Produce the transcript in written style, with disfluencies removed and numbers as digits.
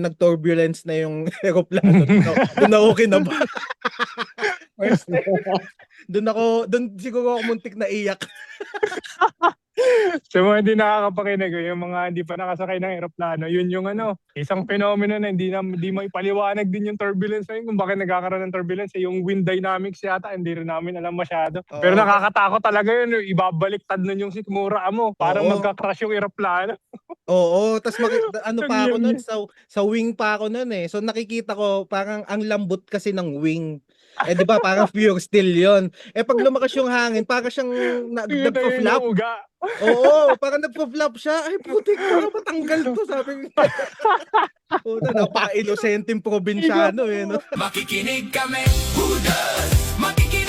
nag-turbulence na yung eroplano. Doon ako kinabahan. Doon siguro ako muntik na iyak. Sa mga hindi nakakapakinig, yung mga hindi pa nakasakay ng eroplano, yun yung isang phenomena na hindi mo ipaliwanag din yung turbulence na yun, kung bakit nagkakaroon ng turbulence. Yung wind dynamics yata, hindi rin namin alam masyado. Pero nakakatakot talaga yun, ibabaliktad nun yung sikmura mo, parang magka-crash yung eroplano. Oo, tas ano pa ako nun, sa wing pa ako nun eh. So nakikita ko parang ang lambot kasi ng wing. Eh di ba parang pure steel 'yon. Eh pag lumakas yung hangin, parang siyang nagpa-flap. Oo, parang nagpa-flap siya. Ay putik, baka matanggal to, sabi ko. Puta, napaka-inosenteng probinsyano eh, no? Makikinig kami, hudas, makikinig